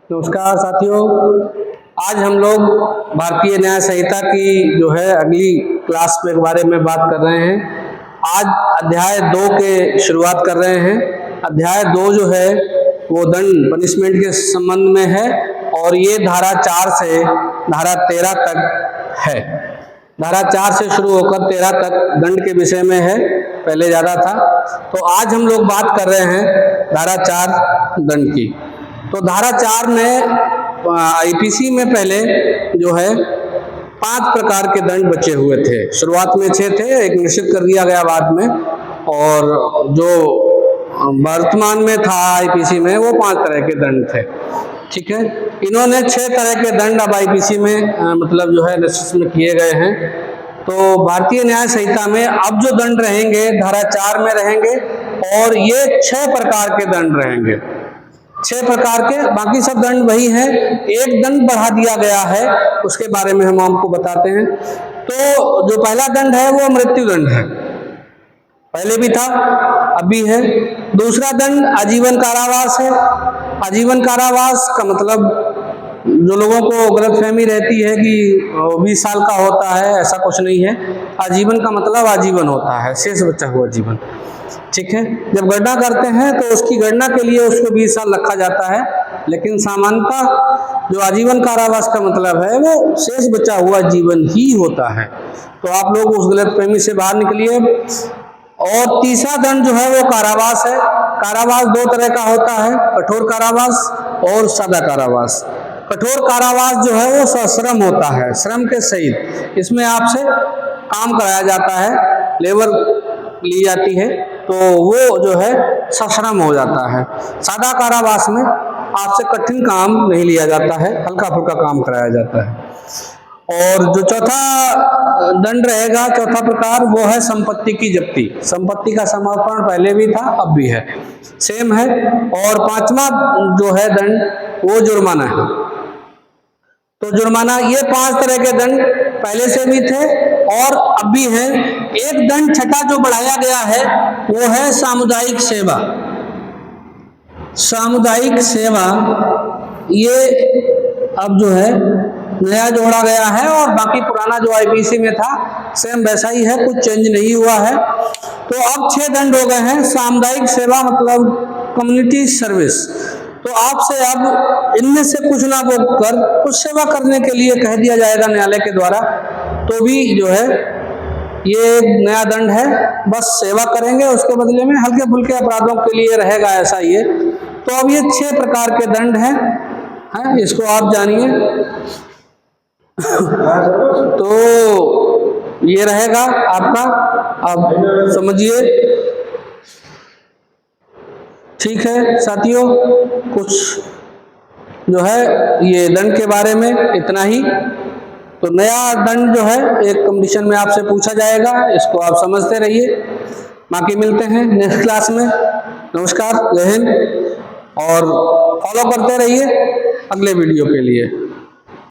नमस्कार साथियों, आज हम लोग भारतीय न्याय संहिता की जो है अगली क्लास के बारे में बात कर रहे हैं। आज अध्याय 2 के शुरुआत कर रहे हैं। अध्याय 2 जो है वो दंड पनिशमेंट के संबंध में है और ये धारा 4 से धारा 13 तक है। धारा 4 से शुरू होकर 13 तक दंड के विषय में है, पहले ज़्यादा था। तो आज हम लोग बात कर रहे हैं धारा 4 दंड की। तो धारा 4 में आईपीसी में पहले जो है 5 प्रकार के दंड बचे हुए थे। शुरुआत में 6 थे, एक निश्चित कर दिया गया बाद में, और जो वर्तमान में था आईपीसी में वो 5 तरह के दंड थे। ठीक है, इन्होंने 6 तरह के दंड अब आईपीसी में मतलब जो है निश्चित में किए गए हैं। तो भारतीय न्याय संहिता में अब जो दंड रहेंगे धारा 4 में रहेंगे और ये 6 प्रकार के दंड रहेंगे। 6 प्रकार के, बाकी सब दंड वही है। एक दंड बढ़ा दिया गया है, उसके बारे में हम आपको बताते हैं। तो जो पहला दंड है वो मृत्यु दंड है, पहले भी था अब भी है। दूसरा दंड आजीवन कारावास है। आजीवन कारावास का मतलब जो लोगों को गलतफहमी रहती है कि 20 साल का होता है, ऐसा कुछ नहीं है। आजीवन का मतलब आजीवन होता है, शेष बचा हुआ जीवन। ठीक है, जब गणना करते हैं तो उसकी गणना के लिए उसको 20 साल रखा जाता है, लेकिन सामान्यतः जो आजीवन कारावास का मतलब है वो शेष बचा हुआ जीवन ही होता है। तो आप लोग उस गलतफहमी से बाहर निकलिए। और तीसरा दंड जो है वो कारावास है। कारावास 2 तरह का होता है, कठोर कारावास और सादा कारावास। कठोर कारावास जो है वो सश्रम होता है, श्रम के सहित। इसमें आपसे काम कराया जाता है, लेबर ली जाती है, तो वो जो है सश्रम हो जाता है। सादा कारावास में आपसे कठिन काम नहीं लिया जाता है, हल्का फुल्का काम कराया जाता है। और जो चौथा दंड रहेगा, चौथा प्रकार, वो है संपत्ति की जब्ती। संपत्ति का समर्पण पहले भी था अब भी है, सेम है। और 5वां जो है दंड वो जुर्माना है। तो जुर्माना, ये 5 तरह के दंड पहले से भी थे और अब भी हैं। एक दंड छठा जो बढ़ाया गया है वो है सामुदायिक सेवा। सामुदायिक सेवा ये अब जो है नया जोड़ा गया है और बाकी पुराना जो आईपीसी में था सेम वैसा ही है, कुछ चेंज नहीं हुआ है। तो अब 6 दंड हो गए हैं। सामुदायिक सेवा मतलब कम्युनिटी सर्विस। तो आपसे अब इनमें से कुछ ना कर कुछ सेवा करने के लिए कह दिया जाएगा न्यायालय के द्वारा, तो भी जो है ये नया दंड है। बस सेवा करेंगे, उसके बदले में हल्के फुल्के अपराधों के लिए रहेगा ऐसा ये। तो अब ये 6 प्रकार के दंड हैं, इसको आप जानिए। तो ये रहेगा आपका, आप समझिए। ठीक है साथियों, कुछ जो है ये दंड के बारे में इतना ही। तो नया दंड जो है एक कंपटीशन में आपसे पूछा जाएगा, इसको आप समझते रहिए। बाकी मिलते हैं नेक्स्ट क्लास में। नमस्कार, जय हिंद, और फॉलो करते रहिए अगले वीडियो के लिए।